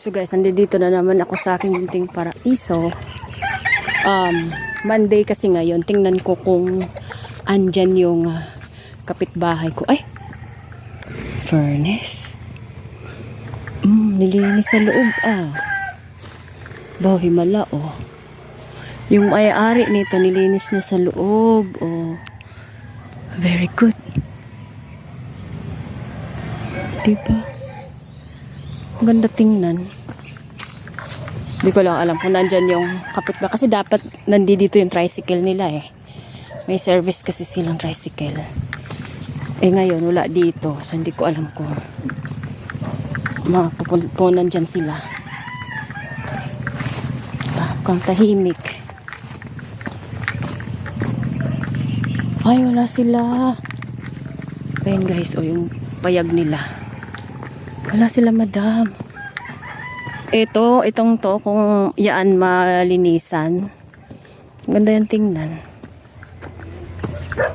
So guys, nandito na naman ako sa aking munting paraiso. Monday kasi ngayon. Tingnan ko kung andyan yung kapitbahay ko. Ay! Furnace. Nilinis sa loob Baw, himala Yung may-ari nito nilinis na sa loob very good. Diba? Ang ganda tingnan. Hindi ko lang alam kung nandyan yung kapitbahay. Kasi dapat nandito yung tricycle nila May service kasi silang tricycle. Ngayon wala dito. So hindi ko alam kung mapupunan dyan sila. Kung tahimik. Ay, wala sila. Ayan guys, yung payag nila. Wala sila, madam. Itong to, kung yaan malinisan. Ganda yan tingnan.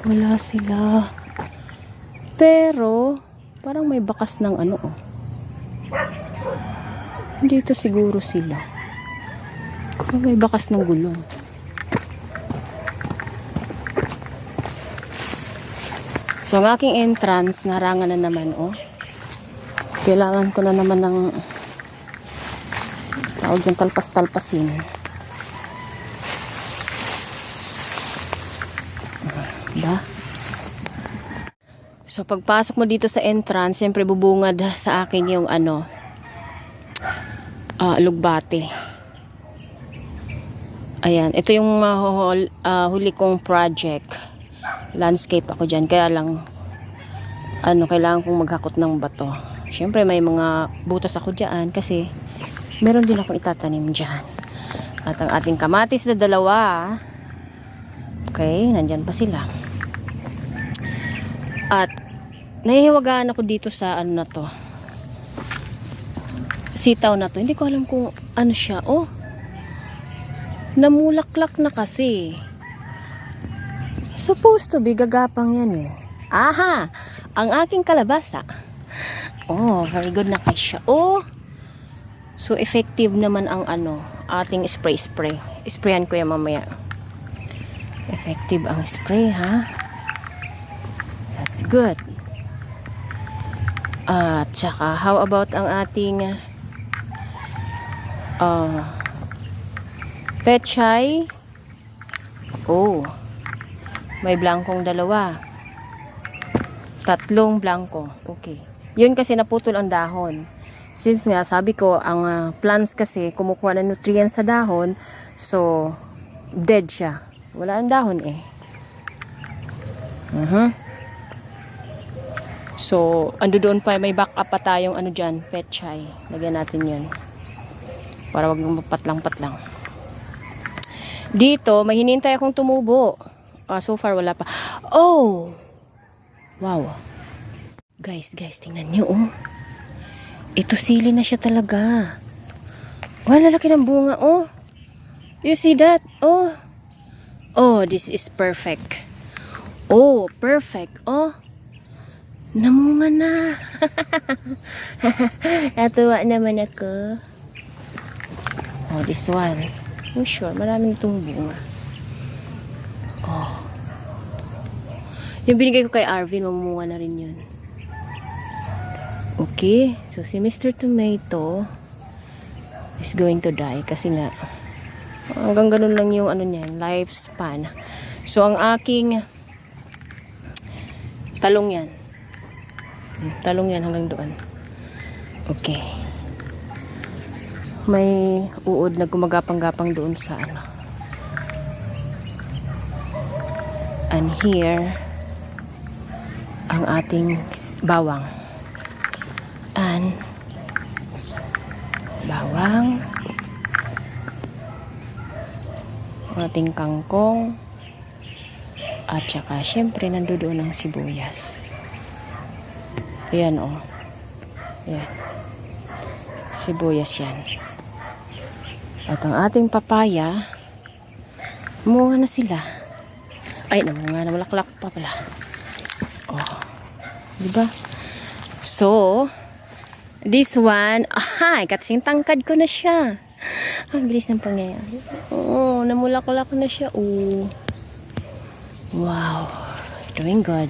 Wala sila. Pero, parang may bakas ng Dito siguro sila. May bakas ng gulong. So, ang aking entrance, narangan na naman, Kailangan ko na naman ng tawag dyan, talpas-talpasin. Diba? So, pagpasok mo dito sa entrance, siyempre bubungad sa akin yung lugbate. Ayan. Ito yung huli kong project. Landscape ako dyan. Kaya lang, kailangan kong maghakot ng bato. Siyempre, may mga butas ako dyan kasi meron din akong itatanim dyan. At ang ating kamatis na dalawa, okay, nandyan pa sila. At, nahihiwagaan ako dito sa na to. Sitaw na to. Hindi ko alam kung siya. Namulaklak na kasi. Supposed to be gagapang yan Aha! Ang aking kalabasa. Very good na kay siya. So effective naman ang ating spray. Sprayan ko yan mamaya. Effective ang spray, ha? That's good. At saka, how about ang ating pechay? May blankong dalawa. 3 blanko. Okay. Yun kasi naputol ang dahon. Since nga, sabi ko, ang plants kasi kumukuha ng nutrients sa dahon, so, dead siya. Wala ang dahon So, ando doon pa, may backup pa tayong dyan, pechay. Lagyan natin yun. Para wag mapatlang-patlang. Dito, may hinintay akong tumubo. So far, wala pa. Wow. Guys, tingnan nyo, Ito sili na siya talaga. Lalaki ng bunga, You see that? This is perfect. Perfect. Namunga na. Natuwa naman ako. This one. Sure, maraming itong bunga. Yung binigay ko kay Arvin, mamunga na rin yun. Okay, so si Mr. Tomato is going to die kasi nga hanggang ganun lang yung niya, lifespan. So ang aking talong yan hanggang doon. Okay. May uod na gumagapang-gapang doon sa and here ang ating bawang. Ating kangkong, at saka syempre nandoon ang sibuyas. Ayan Ayan. Sibuyas yan. At ang ating papaya, munga na sila. Ay, namunga na, malaklak pa pala. Diba? So, This one, kasing tangkad ko na siya. Ang bilis ng pangyayari. Oo, namulaklak na siya. Oo. Wow. Doing good.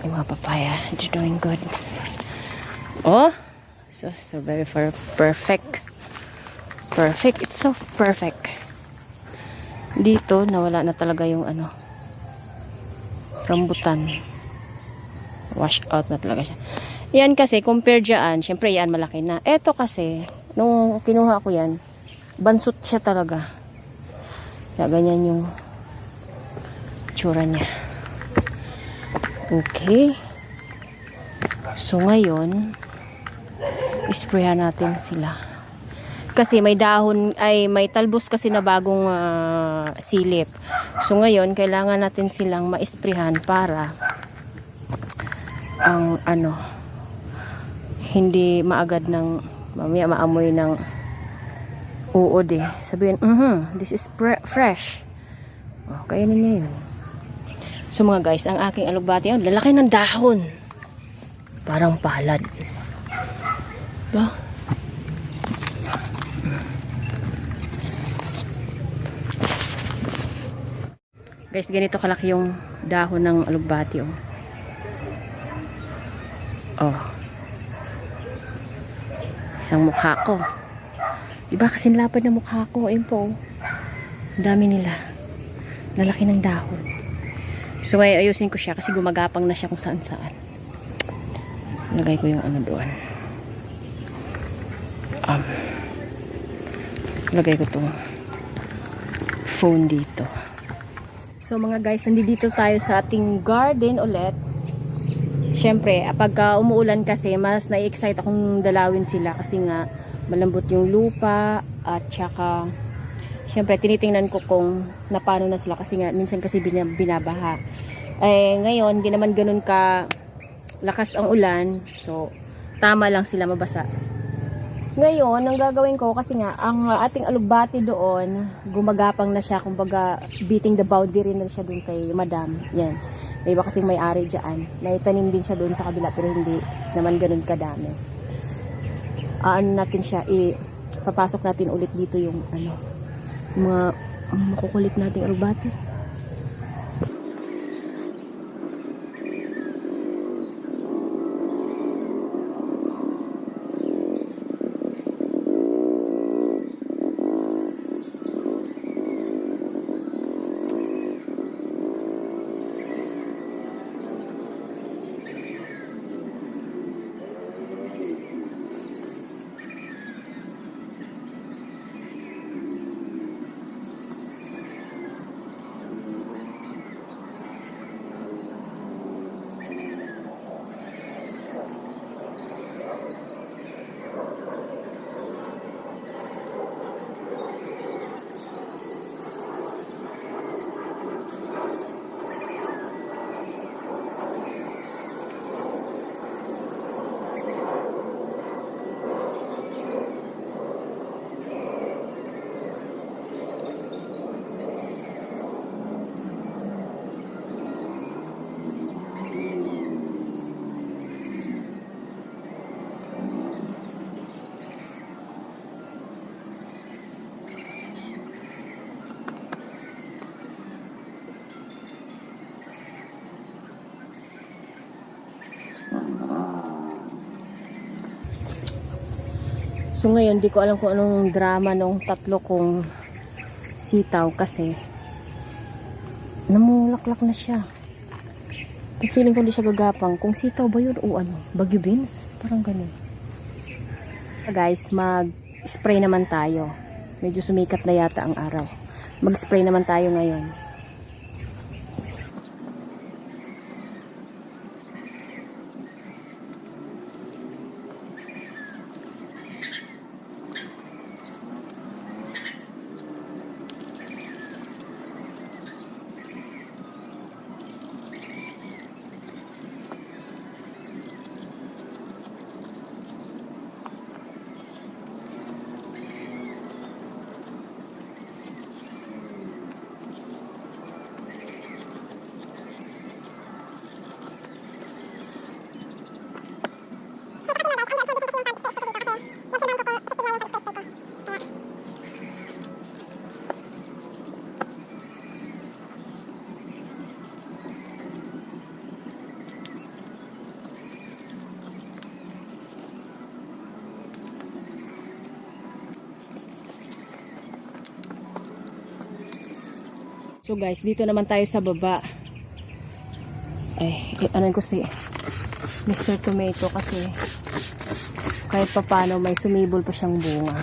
Yung mga papaya, they're doing good. Oh, so very perfect. Perfect. It's so perfect. Dito, nawala na talaga yung rambutan. Wash out na talaga siya. Yan kasi, compare dyan, syempre yan malaki na. Eto kasi, nung kinuha ko yan, bansot siya talaga. Kaya ganyan yung tsura niya. Okay. So ngayon, isprayan natin sila. Kasi may dahon, may talbos kasi na bagong silip. So ngayon, kailangan natin silang maisprayan para ang hindi maagad ng mamaya maamoy ng uod eh. Sabihin, this is fresh. Oh, kainin niya yun. So mga guys, ang aking alugbati, lalaki ng dahon. Parang palad. Ba? Guys, ganito kalaki yung dahon ng alugbati. Oh. Isang mukha ko. Diba kasi lapad na mukha ko. Ayun po. Ang dami nila. Nalaki ng dahon. So ay ayusin ko siya kasi gumagapang na siya kung saan saan. Lagay ko yung doon. Lagay ko tong phone dito. So mga guys, nandito tayo sa ating garden ulit. Siyempre, pag umuulan kasi, mas na-excite akong dalawin sila kasi nga malambot yung lupa at saka siyempre, tinitingnan ko kung napano na sila kasi nga minsan kasi binabaha. Ngayon, hindi naman ganun ka lakas ang ulan. So, tama lang sila mabasa. Ngayon, ang gagawin ko kasi nga, ang ating alugbati doon, gumagapang na siya, kumbaga beating the boundary na siya doon kay Madam. Yan. May iba kasing may-ari dyan. Naitanim din siya doon sa kabila pero hindi naman ganun kadami. Natin siya, papasok natin ulit dito yung mga makukulit nating alugbati. So ngayon, di ko alam kung anong drama nung tatlo kong sitaw kasi namulaklak na siya. Feeling ko hindi siya gagapang. Kung sitaw ba yun o bagyo beans? Parang ganun. Guys, mag-spray naman tayo. Medyo sumikat na yata ang araw. Mag-spray naman tayo ngayon. So guys, dito naman tayo sa baba. Ano ko si Mr. Tomato kasi kahit papano may sumibol pa siyang bunga.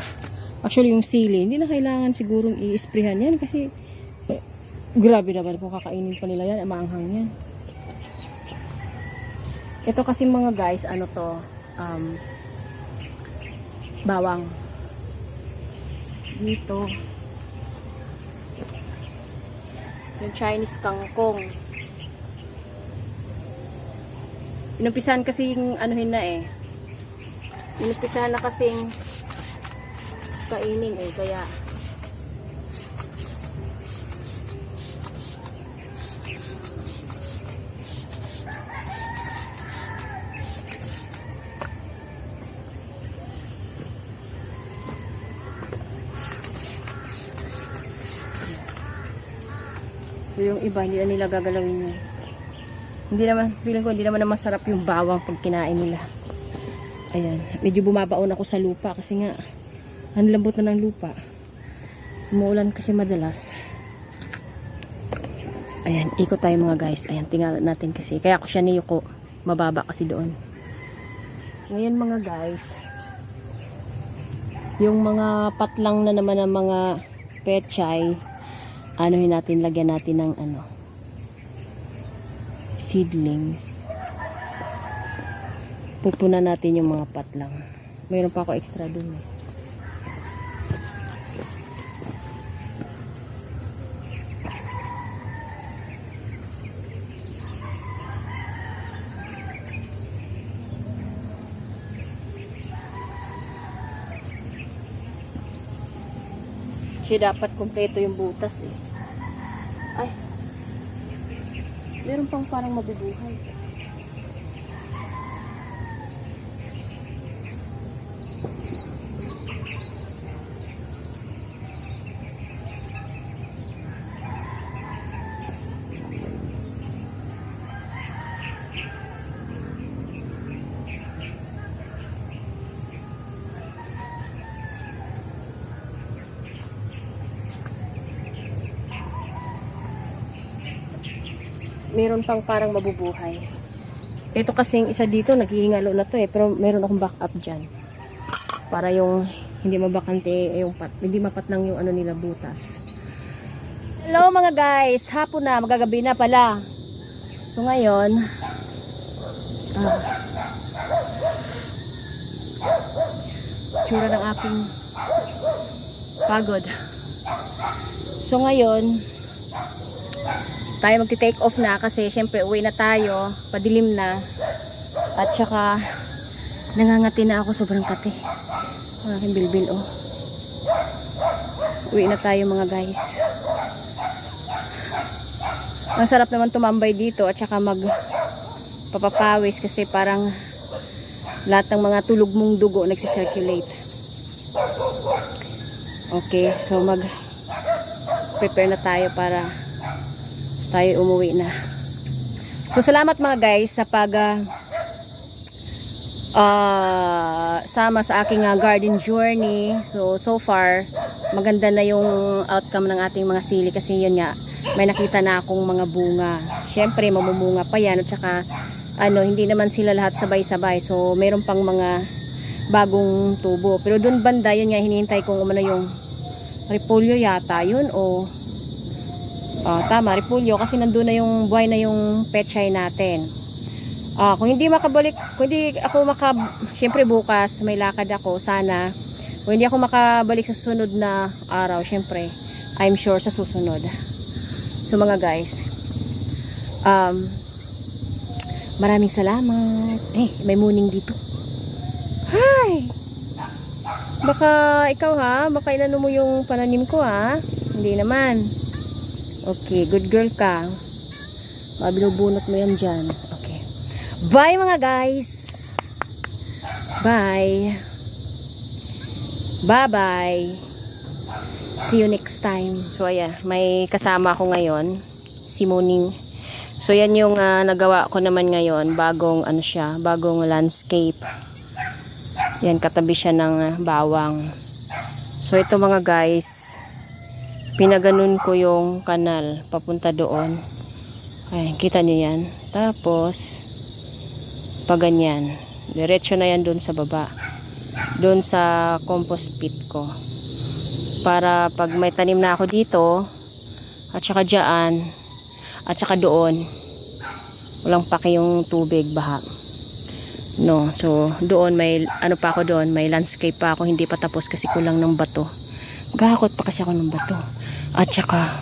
Actually yung sili, hindi na kailangan sigurong i-sprayhan yan kasi grabe naman kung kakainin pa nila yan, maanghang yan. Ito kasi mga guys, ano to, bawang. Dito. Yung Chinese kangkong. Inumpisahan kasing anuhin na eh. Inumpisahan na kasing kainin eh, kaya so yung iba hindi na nila gagalawin yun. Hindi naman, feeling ko hindi naman masarap yung bawang pag kinain nila. Ayan, medyo bumabaon ako sa lupa kasi nga ang lambot na ng lupa. Umuulan kasi madalas. Ayan, ikot tayo mga guys. Ayan, tingnan natin kasi. Kaya ako siya niyuko. Mababa kasi doon. Ngayon mga guys, yung mga patlang na naman ng mga pechay, anuhin natin, lagyan natin ng seedlings. Pupunan natin yung mga patlang. Mayroon pa ako extra dun eh. Siya dapat kompleto yung butas eh. Ay. Meron pang parang mabubuhay. Meron pang parang mabubuhay. Ito kasing isa dito, naghihingalo na to eh. Pero meron akong backup dyan. Para yung hindi mabakante, yung hindi mapatlang yung ano nila butas. Hello mga guys! Hapon na, magagabi na pala. So ngayon, tsura ng aking pagod. So ngayon, tayo magti-take off na kasi syempre uwi na tayo, padilim na at saka nangangati na ako, sobrang kati ang aking bilbil oh. Uwi na tayo mga guys. Ang sarap naman tumambay dito at saka magpapapawis kasi parang lahat ng mga tulog mong dugo nagsisirculate. Okay, so mag prepare na tayo para tayo umuwi na. So salamat mga guys sa pag sama sa aking garden journey. So far maganda na yung outcome ng ating mga sili kasi yun nga, may nakita na akong mga bunga. Syempre mamumunga pa yan at saka hindi naman sila lahat sabay-sabay. So meron pang mga bagong tubo. Pero dun banda yun nga, hinihintay kong yung repolyo yata yun o tama, repolyo kasi nandun na yung buhay na yung pechay natin. Kung hindi makabalik, kung hindi ako syempre bukas may lakad ako, sana kung hindi ako makabalik sa susunod na araw, syempre I'm sure sa susunod. So mga guys, maraming salamat. May muning dito. Hi! Baka ikaw baka inano mo yung pananim ko hindi naman. Okay, good girl ka. Binubunot mo yan dyan. Okay. Bye mga guys. Bye. Bye-bye. See you next time. So ayan, may kasama ako ngayon. Si Muning. So yan yung nagawa ko naman ngayon. Bagong bagong landscape. Yan, katabi siya ng bawang. So ito mga guys, pinaganon ko yung kanal papunta doon. Ay, kita nyo yan. Tapos pag ganyan, diretso na yan doon sa baba, doon sa compost pit ko, para pag may tanim na ako dito at saka dyan at saka doon, walang paki yung tubig, baha. No, so doon may ano pa ako doon, may landscape pa ako, hindi pa tapos kasi kulang ng bato. Gahakot pa kasi ako ng bato. At saka